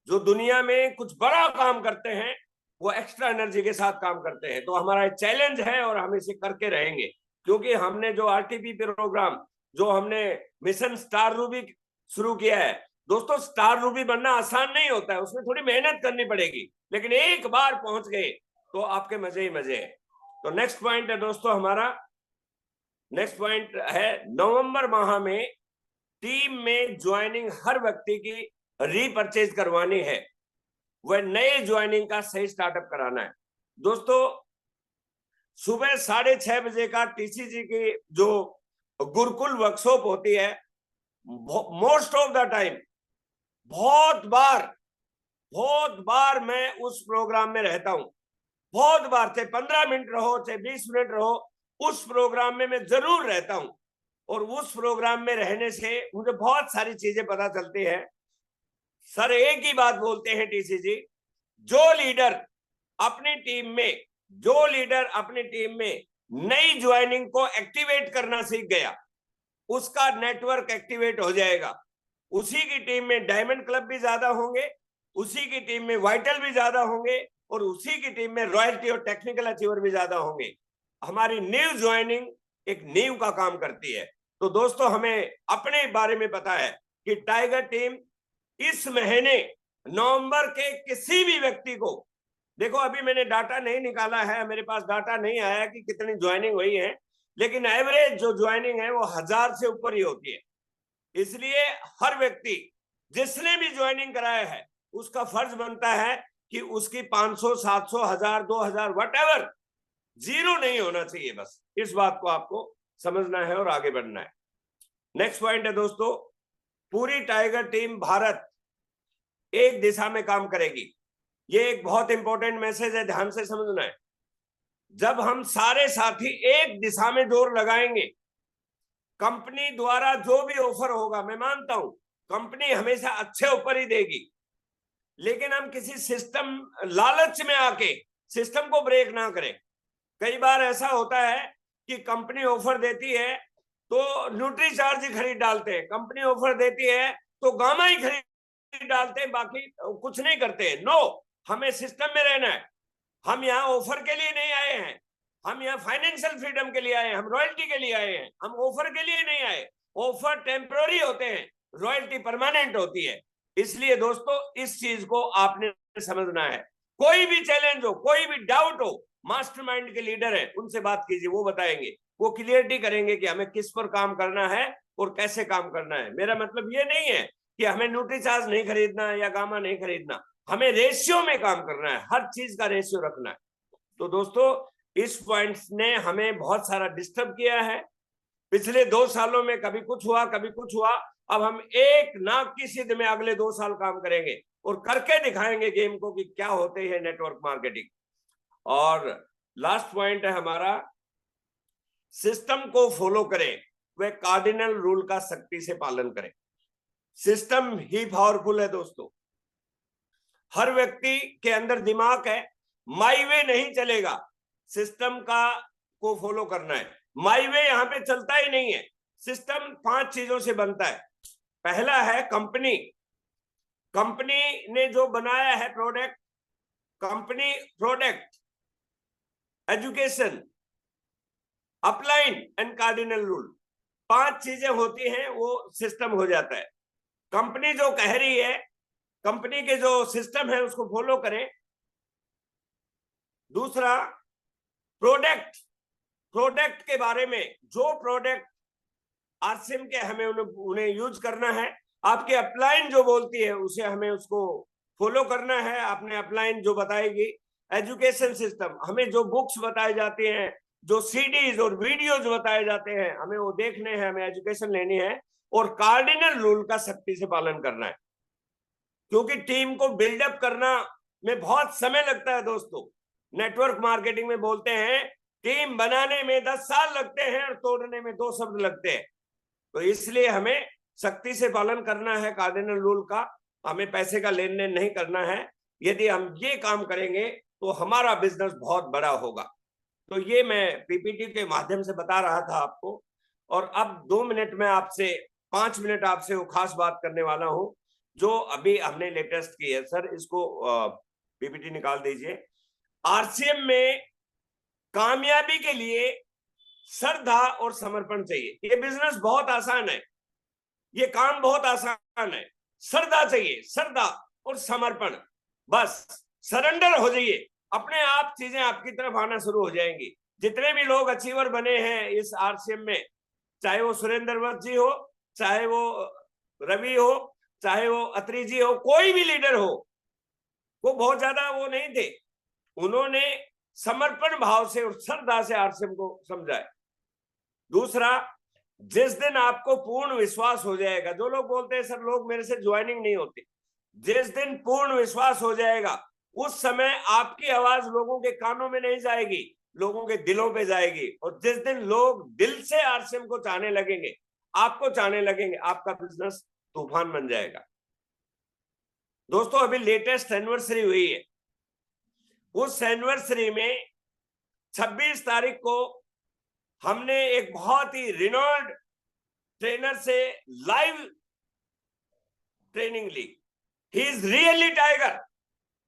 जो दुनिया में कुछ बड़ा काम करते हैं वो एक्स्ट्रा एनर्जी के साथ काम करते हैं। तो हमारा चैलेंज है और हम इसे करके रहेंगे, क्योंकि हमने जो आरटीपी प्रोग्राम, जो हमने मिशन स्टार रूबी शुरू किया है दोस्तों, स्टार रूबी बनना आसान नहीं होता है, उसमें थोड़ी मेहनत करनी पड़ेगी, लेकिन एक बार पहुंच गए तो आपके मजे ही मजे हैं। तो नेक्स्ट पॉइंट है दोस्तों हमारा, नेक्स्ट पॉइंट है नवंबर माह में टीम में ज्वाइनिंग हर व्यक्ति की रीपरचेज करवानी है। वह नए ज्वाइनिंग का सही स्टार्टअप कराना है। दोस्तों, सुबह 6:30 बजे का टीसीजी की जो गुरुकुल वर्कशॉप होती है, मोस्ट ऑफ द टाइम बहुत बार मैं उस प्रोग्राम में रहता हूं। बहुत बार, चाहे 15 मिनट रहो चाहे 20 मिनट रहो, उस प्रोग्राम में मैं जरूर रहता हूं। और उस प्रोग्राम में रहने से मुझे बहुत सारी चीजें पता चलती है। सर एक ही बात बोलते हैं टीसीजी, जो लीडर अपनी टीम में नई ज्वाइनिंग को एक्टिवेट करना सीख गया, उसका नेटवर्क एक्टिवेट हो जाएगा। उसी की टीम में डायमंड क्लब भी ज्यादा होंगे, उसी की टीम में वाइटल भी ज्यादा होंगे, और उसी की टीम में रॉयल्टी और टेक्निकल अचीवर भी ज्यादा होंगे। हमारी न्यू ज्वाइनिंग एक नींव का काम करती है। तो दोस्तों, हमें अपने बारे में पता है कि टाइगर टीम इस महीने नवंबर के किसी भी व्यक्ति को, देखो अभी मैंने डाटा नहीं निकाला है, मेरे पास डाटा नहीं आया कि कितनी ज्वाइनिंग हुई है, लेकिन एवरेज जो ज्वाइनिंग है वो 1000 से ऊपर ही होती है। इसलिए हर व्यक्ति जिसने भी ज्वाइनिंग कराया है, उसका फर्ज बनता है कि उसकी 500, 700, 1000, 2000 व्हाटएवर, जीरो नहीं होना चाहिए। बस इस बात को आपको समझना है और आगे बढ़ना है। नेक्स्ट पॉइंट है दोस्तों, पूरी टाइगर टीम भारत एक दिशा में काम करेगी। ये एक बहुत इंपॉर्टेंट मैसेज है, ध्यान से समझना है। जब हम सारे साथी एक दिशा में जोर लगाएंगे, कंपनी द्वारा जो भी ऑफर होगा, मैं मानता हूं कंपनी हमेशा अच्छे ऑफर ही देगी, लेकिन हम किसी सिस्टम लालच में आके सिस्टम को ब्रेक ना करें। कई बार ऐसा होता है कि कंपनी ऑफर देती है तो न्यूट्री चार्ज ही खरीद डालते हैं, कंपनी ऑफर देती है तो गामा ही खरीद डालते हैं, बाकी कुछ नहीं करते हैं। नो, हमें सिस्टम में रहना है। हम यहाँ ऑफर के लिए नहीं आए हैं, हम यहाँ फाइनेंशियल फ्रीडम के लिए आए हैं, हम रॉयल्टी के लिए आए हैं, हम ऑफर के लिए नहीं आए। ऑफर टेम्पररी होते हैं, रॉयल्टी परमानेंट होती है। इसलिए दोस्तों, इस चीज को आपने समझना है। कोई भी चैलेंज हो, कोई भी डाउट हो, मास्टरमाइंड के लीडर है, उनसे बात कीजिए, वो बताएंगे, वो क्लियरिटी करेंगे कि हमें किस पर काम करना है और कैसे काम करना है। मेरा मतलब ये नहीं है कि हमें न्यूट्री चार्ज नहीं खरीदना या गामा नहीं खरीदना, हमें रेशियो में काम करना है, हर चीज का रेशियो रखना है। तो दोस्तों, इस पॉइंट्स ने हमें बहुत सारा डिस्टर्ब किया है। पिछले 2 सालों में कभी कुछ हुआ, कभी कुछ हुआ। अब हम एक नाक की सीध में अगले 2 साल काम करेंगे और करके दिखाएंगे गेम को कि क्या होते हैं नेटवर्क मार्केटिंग। और लास्ट पॉइंट है हमारा, सिस्टम को फॉलो करें, वह कार्डिनल रूल का सख्ती से पालन करें। सिस्टम ही पावरफुल है दोस्तों। हर व्यक्ति के अंदर दिमाग है, माई वे नहीं चलेगा, सिस्टम का को फॉलो करना है। माई वे यहां पे चलता ही नहीं है। सिस्टम 5 चीजों से बनता है। पहला है कंपनी ने जो बनाया है product, company, product, education, upline and cardinal rule, 5 चीजें होती हैं, वो सिस्टम हो जाता है। कंपनी जो कह रही है, कंपनी के जो सिस्टम है उसको फॉलो करें। दूसरा, प्रोडक्ट के बारे में, जो प्रोडक्ट आरसीएम के हमें उन्हें यूज करना है। आपकी अपलाइन जो बोलती है उसे हमें उसको फॉलो करना है, आपने अपलाइन जो बताएगी। एजुकेशन सिस्टम, हमें जो बुक्स बताई जाती हैं, जो सीडीज और वीडियोज बताए जाते हैं, हमें वो देखने हैं, हमें एजुकेशन लेनी है। और कार्डिनल रूल का सख्ती से पालन करना है, क्योंकि टीम को बिल्डअप करना में बहुत समय लगता है दोस्तों। नेटवर्क मार्केटिंग में बोलते हैं टीम बनाने में 10 साल लगते हैं और तोड़ने में 2 शब्द लगते हैं। तो इसलिए हमें सख्ती से पालन करना है कार्डिनल रूल का, हमें पैसे का लेन देन नहीं करना है। यदि हम ये काम करेंगे तो हमारा बिजनेस बहुत बड़ा होगा। तो ये मैं पीपीटी के माध्यम से बता रहा था आपको। और अब 2 मिनट में आपसे, 5 मिनट आपसे वो खास बात करने वाला हूं जो अभी हमने लेटेस्ट की है। सर इसको पीपीटी निकाल दीजिए। आरसीएम में कामयाबी के लिए श्रद्धा और समर्पण चाहिए। ये बिजनेस बहुत आसान है, ये काम बहुत आसान है। श्रद्धा चाहिए, श्रद्धा और समर्पण। बस सरेंडर हो जाइए, अपने आप चीजें आपकी तरफ आना शुरू हो जाएंगी। जितने भी लोग अचीवर बने हैं इस आरसीएम में, चाहे वो सुरेंद्र वत्स जी हो, चाहे वो रवि हो, चाहे वो अत्री जी हो, कोई भी लीडर हो, वो बहुत ज्यादा वो नहीं थे, उन्होंने समर्पण भाव से और श्रद्धा से आरसीएम को समझा है। दूसरा, जिस दिन आपको पूर्ण विश्वास हो जाएगा, जो लोग बोलते हैं सर लोग मेरे से ज्वाइनिंग नहीं होती, जिस दिन पूर्ण विश्वास हो जाएगा उस समय आपकी आवाज लोगों के कानों में नहीं जाएगी, लोगों के दिलों पे जाएगी। और जिस दिन लोग दिल से आरसीएम को चाहने लगेंगे, आपको चाहने लगेंगे, आपका बिजनेस तूफान बन जाएगा। दोस्तों, अभी लेटेस्ट एनिवर्सरी हुई है, उस एनिवर्सरी में 26 तारीख को हमने एक बहुत ही रिनोल्ड ट्रेनर से लाइव ट्रेनिंग ली। ही इज रियली टाइगर,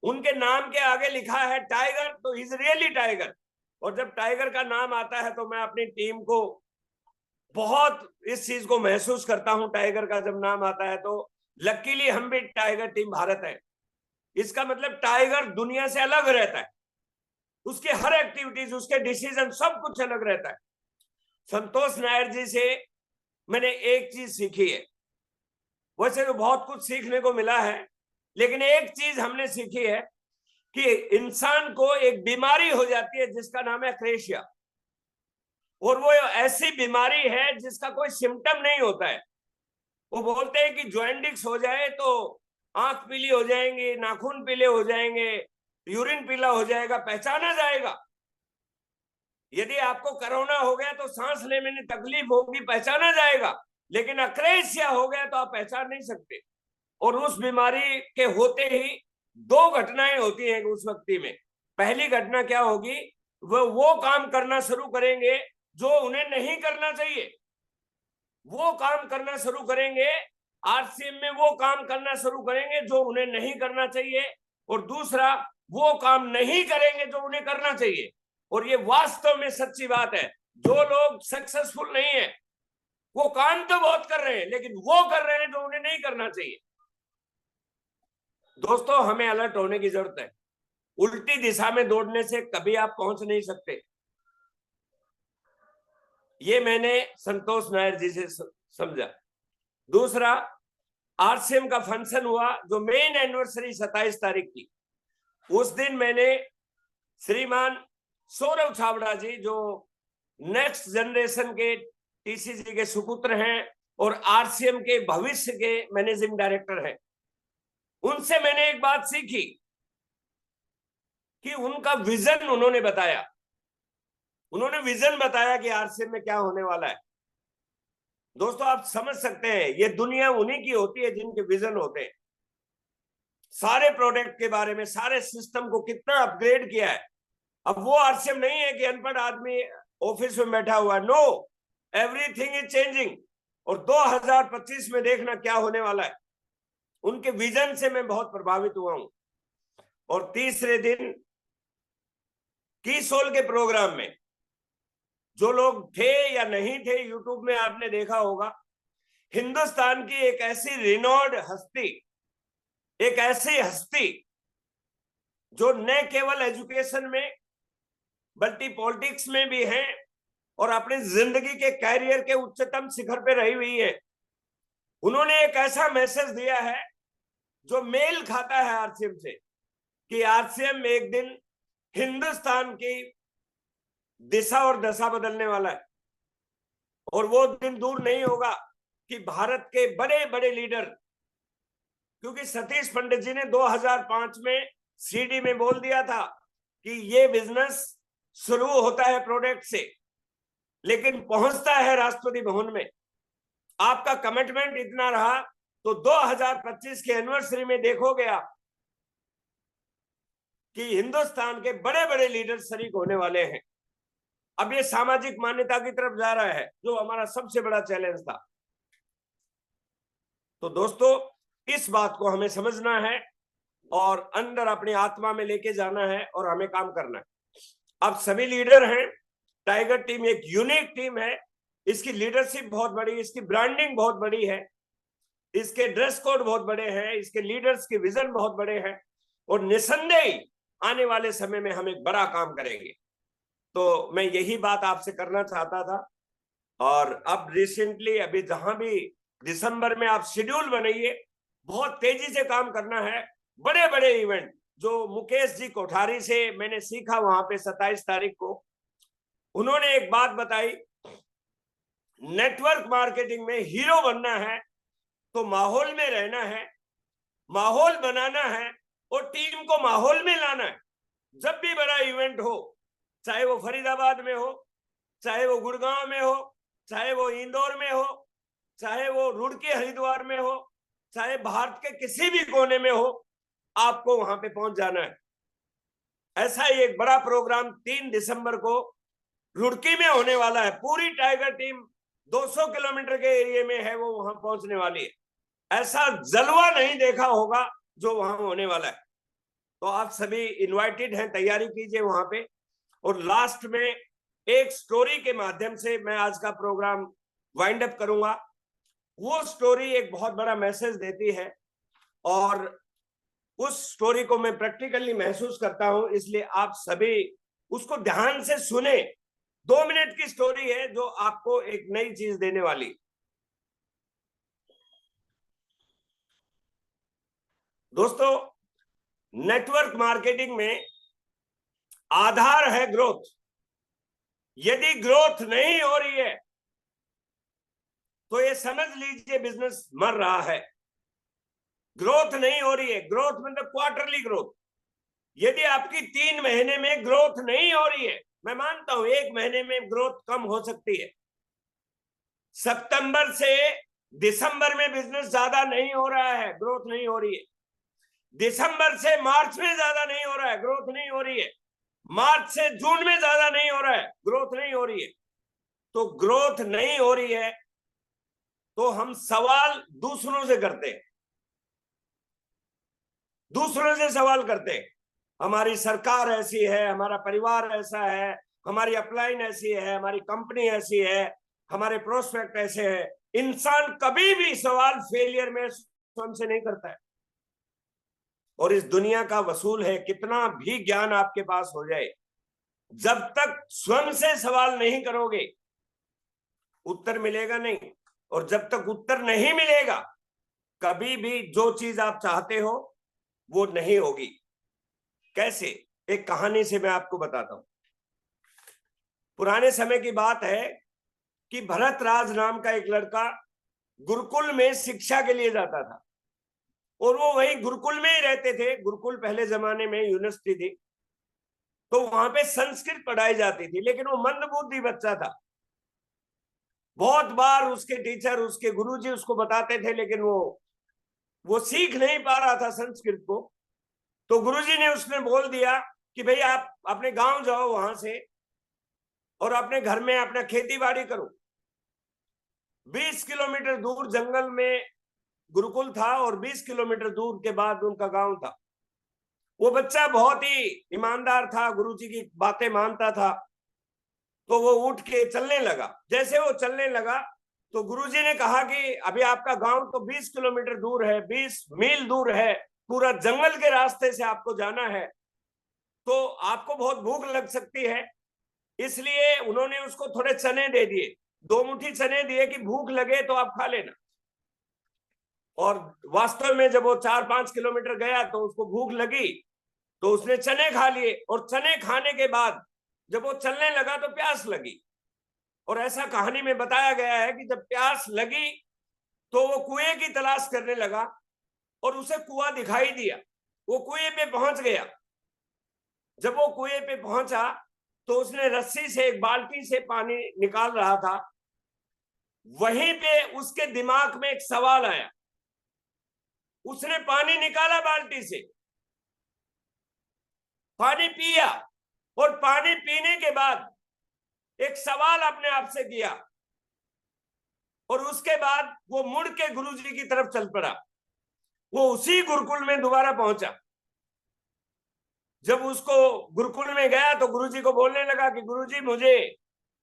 उनके नाम के आगे लिखा है टाइगर, तो ही इज रियली टाइगर। और जब टाइगर का नाम आता है तो मैं अपनी टीम को बहुत इस चीज को महसूस करता हूं, टाइगर का जब नाम आता है तो लकीली हम भी टाइगर टीम भारत है। इसका मतलब टाइगर दुनिया से अलग रहता है, उसकी हर एक्टिविटीज, उसके डिसीजन, सब कुछ अलग रहता है। संतोष नायर जी से मैंने एक चीज सीखी है, वैसे तो बहुत कुछ सीखने को मिला है, लेकिन एक चीज हमने सीखी है कि इंसान को एक बीमारी हो जाती है जिसका नाम है एक्रेशिया, और वो ऐसी बीमारी है जिसका कोई सिम्टम नहीं होता है। वो बोलते हैं कि ज्वाइंटिस हो जाए तो आंख पीली हो जाएंगी, नाखून पीले हो जाएंगे, यूरिन पीला हो जाएगा, पहचाना जाएगा। यदि आपको कोरोना हो गया तो सांस लेने में तकलीफ होगी, पहचाना जाएगा, लेकिन अक्रेशिया हो गया तो आप पहचान नहीं सकते। और उस बीमारी के होते ही दो घटनाएं होती हैं उस व्यक्ति में। पहली घटना क्या होगी, वो काम करना शुरू करेंगे जो उन्हें नहीं करना चाहिए, वो काम करना शुरू करेंगे, आरसीएम में वो काम करना शुरू करेंगे जो उन्हें नहीं करना चाहिए। और दूसरा, वो काम नहीं करेंगे जो उन्हें करना चाहिए। और ये वास्तव में सच्ची बात है, जो लोग सक्सेसफुल नहीं है वो काम तो बहुत कर रहे हैं लेकिन वो कर रहे हैं जो उन्हें नहीं करना चाहिए। दोस्तों, हमें अलर्ट होने की जरूरत है। उल्टी दिशा में दौड़ने से कभी आप पहुंच नहीं सकते। ये मैंने संतोष नायर जी से समझा। दूसरा, आरसीएम का फंक्शन हुआ जो मेन एनिवर्सरी 27 तारीख की, उस दिन मैंने श्रीमान सौरभ छाबड़ा जी, जो नेक्स्ट जनरेशन के टीसीजी के सुपुत्र हैं और आरसीएम के भविष्य के मैनेजिंग डायरेक्टर हैं, उनसे मैंने एक बात सीखी कि उनका विजन उन्होंने बताया। उन्होंने विजन बताया कि आरसीएम में क्या होने वाला है। दोस्तों, आप समझ सकते हैं ये दुनिया उन्हीं की होती है जिनके विजन होते हैं। सारे प्रोडक्ट के बारे में, सारे सिस्टम को कितना अपग्रेड किया है। अब वो आरसीएम नहीं है कि अनपढ़ आदमी ऑफिस में बैठा हुआ है। No, everything is changing. और 2025 में देखना क्या होने वाला है। उनके विजन से मैं बहुत प्रभावित हुआ हूं। और तीसरे दिन कीसोल के प्रोग्राम में जो लोग थे या नहीं थे, यूट्यूब में आपने देखा होगा, हिंदुस्तान की एक ऐसी रिनोर्ड हस्ती, एक ऐसी हस्ती जो न केवल एजुकेशन में बल्कि पॉलिटिक्स में भी है और अपनी जिंदगी के कैरियर के उच्चतम शिखर पे रही हुई है, उन्होंने एक ऐसा मैसेज दिया है जो मेल खाता है आरसीएम से, कि आरसीएम एक दिन हिंदुस्तान की दिशा और दशा बदलने वाला है। और वो दिन दूर नहीं होगा कि भारत के बड़े बड़े लीडर, क्योंकि सतीश पंडित जी ने 2005 में सीडी में बोल दिया था कि ये बिजनेस शुरू होता है प्रोडक्ट से लेकिन पहुंचता है राष्ट्रपति भवन में। आपका कमिटमेंट इतना रहा तो 2025 के एनिवर्सरी में देखोगे आप कि हिंदुस्तान के बड़े बड़े लीडर शरीक होने वाले हैं। अब ये सामाजिक मान्यता की तरफ जा रहा है जो हमारा सबसे बड़ा चैलेंज था। तो दोस्तों, इस बात को हमें समझना है और अंदर अपनी आत्मा में लेके जाना है और हमें काम करना है। अब सभी लीडर हैं, टाइगर टीम एक यूनिक टीम है, इसकी लीडरशिप बहुत बड़ी, इसकी ब्रांडिंग बहुत बड़ी है, इसके ड्रेस कोड बहुत बड़े हैं, इसके लीडर्स के विजन बहुत बड़े हैं और निसंदेह आने वाले समय में हम एक बड़ा काम करेंगे। तो मैं यही बात आपसे करना चाहता था। और अब रिसेंटली अभी जहां भी दिसंबर में आप शेड्यूल बनाइए, बहुत तेजी से काम करना है। बड़े बड़े इवेंट जो मुकेश जी कोठारी से मैंने सीखा वहां पे 27 तारीख को, उन्होंने एक बात बताई, नेटवर्क मार्केटिंग में हीरो बनना है तो माहौल में रहना है, माहौल बनाना है और टीम को माहौल में लाना है। जब भी बड़ा इवेंट हो, चाहे वो फरीदाबाद में हो, चाहे वो गुड़गांव में हो, चाहे वो इंदौर में हो, चाहे वो रुड़की हरिद्वार में हो, चाहे भारत के किसी भी कोने में हो, आपको वहां पे पहुंच जाना है। ऐसा ही एक बड़ा प्रोग्राम 3 दिसंबर को रुड़की में होने वाला है। पूरी टाइगर टीम 200 किलोमीटर के एरिया में है, वो वहां पहुंचने वाली है। ऐसा जलवा नहीं देखा होगा जो वहां होने वाला है। तो आप सभी इनवाइटेड हैं, तैयारी कीजिए वहां पे। और लास्ट में एक स्टोरी के माध्यम से मैं आज का प्रोग्राम वाइंड अप करूंगा। वो स्टोरी एक बहुत बड़ा मैसेज देती है और उस स्टोरी को मैं प्रैक्टिकली महसूस करता हूं, इसलिए आप सभी उसको ध्यान से सुने। 2 मिनट की स्टोरी है जो आपको एक नई चीज देने वाली। दोस्तों, नेटवर्क मार्केटिंग में आधार है ग्रोथ। यदि ग्रोथ नहीं हो रही है तो ये समझ लीजिए बिजनेस मर रहा है। ग्रोथ नहीं हो रही है, ग्रोथ मतलब क्वार्टरली ग्रोथ। यदि आपकी 3 महीने में ग्रोथ नहीं हो रही है, मैं मानता हूं 1 महीने में ग्रोथ कम हो सकती है, सितंबर से दिसंबर में बिजनेस ज्यादा नहीं हो रहा है, ग्रोथ नहीं हो रही है, दिसंबर से मार्च में ज्यादा नहीं हो रहा है, ग्रोथ नहीं हो रही है, मार्च से जून में ज्यादा नहीं हो रहा है, ग्रोथ नहीं हो रही है, तो ग्रोथ नहीं हो रही है तो हम सवाल दूसरों से करते हैं, दूसरों से सवाल करते हैं। हमारी सरकार ऐसी है, हमारा परिवार ऐसा है, हमारी अपलाइन ऐसी है, हमारी कंपनी ऐसी है, हमारे प्रोस्पेक्ट ऐसे है। इंसान कभी भी सवाल फेलियर में स्वयं से नहीं करता है। और इस दुनिया का वसूल है, कितना भी ज्ञान आपके पास हो जाए, जब तक स्वयं से सवाल नहीं करोगे उत्तर मिलेगा नहीं। और जब तक उत्तर नहीं मिलेगा, कभी भी जो चीज आप चाहते हो वो नहीं होगी। कैसे? एक कहानी से मैं आपको बताता हूं। पुराने समय की बात है कि भरत राज नाम का एक लड़का गुरुकुल में शिक्षा के लिए जाता था और वो वही गुरुकुल में ही रहते थे। गुरुकुल पहले जमाने में यूनिवर्सिटी थी, तो वहां पे संस्कृत पढ़ाई जाती थी, लेकिन वो मंदबुद्धि बच्चा था। बहुत बार उसके टीचर, उसके गुरुजी उसको बताते थे, लेकिन वो सीख नहीं पा रहा था संस्कृत को। तो गुरुजी ने उसने बोल दिया कि भाई आप अपने गांव जाओ वहां से और अपने घर में अपना खेती बाड़ी करो। 20 किलोमीटर दूर जंगल में गुरुकुल था और 20 किलोमीटर दूर के बाद उनका गांव था। वो बच्चा बहुत ही ईमानदार था, गुरुजी की बातें मानता था। तो वो उठ के चलने लगा। जैसे वो चलने लगा तो गुरुजी ने कहा कि अभी आपका गांव तो 20 किलोमीटर दूर है, 20 मील दूर है, पूरा जंगल के रास्ते से आपको जाना है, तो आपको बहुत भूख लग सकती है। इसलिए उन्होंने उसको थोड़े चने दे दिए, 2 मुट्ठी चने दिए कि भूख लगे तो आप खा लेना। और वास्तव में जब वो 4-5 किलोमीटर गया तो उसको भूख लगी, तो उसने चने खा लिए। और चने खाने के बाद जब वो चलने लगा तो प्यास लगी। और ऐसा कहानी में बताया गया है कि जब प्यास लगी तो वो कुएं की तलाश करने लगा और उसे कुआं दिखाई दिया। वो कुएं पे पहुंच गया। जब वो कुएं पे पहुंचा तो उसने रस्सी से एक बाल्टी से पानी निकाल रहा था। वहीं पे उसके दिमाग में एक सवाल आया। उसने पानी निकाला बाल्टी से, पानी पिया और पानी पीने के बाद एक सवाल अपने आप से किया और उसके बाद वो मुड़ के गुरुजी की तरफ चल पड़ा। वो उसी गुरुकुल में दोबारा पहुंचा। जब उसको गुरुकुल में गया तो गुरुजी को बोलने लगा कि गुरुजी मुझे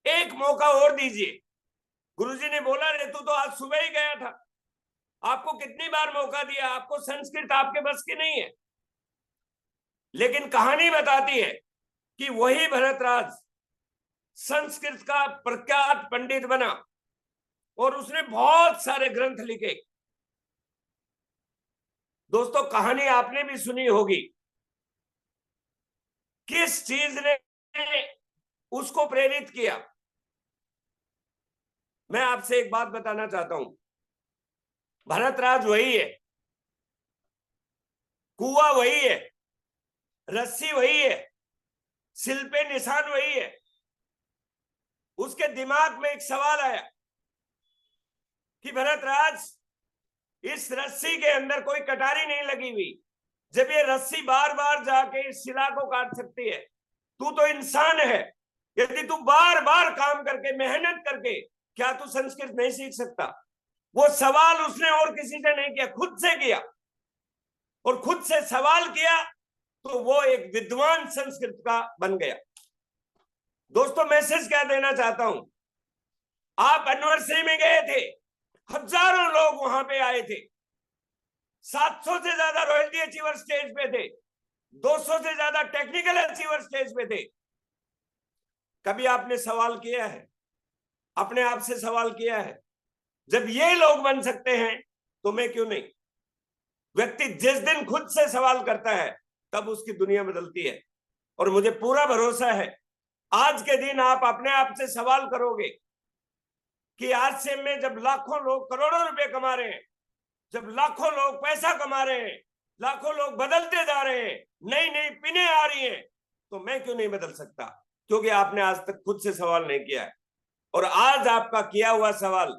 एक मौका और दीजिए। गुरुजी ने बोला, रे तू तो आज सुबह ही गया था, आपको कितनी बार मौका दिया, आपको संस्कृत आपके बस की नहीं है। लेकिन कहानी बताती है कि वही भरतराज संस्कृत का प्रख्यात पंडित बना और उसने बहुत सारे ग्रंथ लिखे। दोस्तों, कहानी आपने भी सुनी होगी किस चीज ने उसको प्रेरित किया? मैं आपसे एक बात बताना चाहता हूं, भरतराज वही है, कुआं वही है, रस्सी वही है, सिल पे निशान वही है। उसके दिमाग में एक सवाल आया कि भरतराज, इस रस्सी के अंदर कोई कटारी नहीं लगी हुई, जब ये रस्सी बार बार जाके इस शिला को काट सकती है, तू तो इंसान है, यदि तू बार बार काम करके मेहनत करके, क्या तू संस्कृत नहीं सीख सकता? वो सवाल उसने और किसी से नहीं किया, खुद से किया, और खुद से सवाल किया तो वो एक विद्वान संस्कृत का बन गया। दोस्तों, मैसेज क्या देना चाहता हूं, आप एनिवर्सरी में गए थे, हजारों लोग वहां पे आए थे, 700 से ज्यादा रॉयल्टी अचीवर स्टेज पे थे, 200 से ज्यादा टेक्निकल अचीवर स्टेज पे थे। कभी आपने सवाल किया है, अपने आप से सवाल किया है, जब ये लोग बन सकते हैं तो मैं क्यों नहीं? व्यक्ति जिस दिन खुद से सवाल करता है तब उसकी दुनिया बदलती है। और मुझे पूरा भरोसा है, आज के दिन आप अपने आप से सवाल करोगे कि आज से में जब लाखों लोग करोड़ों रुपए कमा रहे हैं, जब लाखों लोग पैसा कमा रहे हैं, लाखों लोग बदलते जा रहे हैं, नई नई पिनें आ रही हैं, तो मैं क्यों नहीं बदल सकता? क्योंकि आपने आज तक खुद से सवाल नहीं किया है। और आज आपका किया हुआ सवाल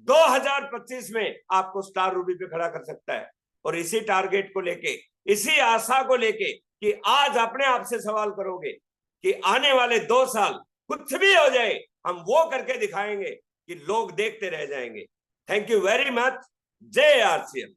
2025 में आपको स्टार रूबी पे खड़ा कर सकता है। और इसी टारगेट को लेके, इसी आशा को लेके कि आज अपने आप से सवाल करोगे कि आने वाले 2 साल कुछ भी हो जाए, हम वो करके दिखाएंगे कि लोग देखते रह जाएंगे। Thank you very much. जय आरसीएम।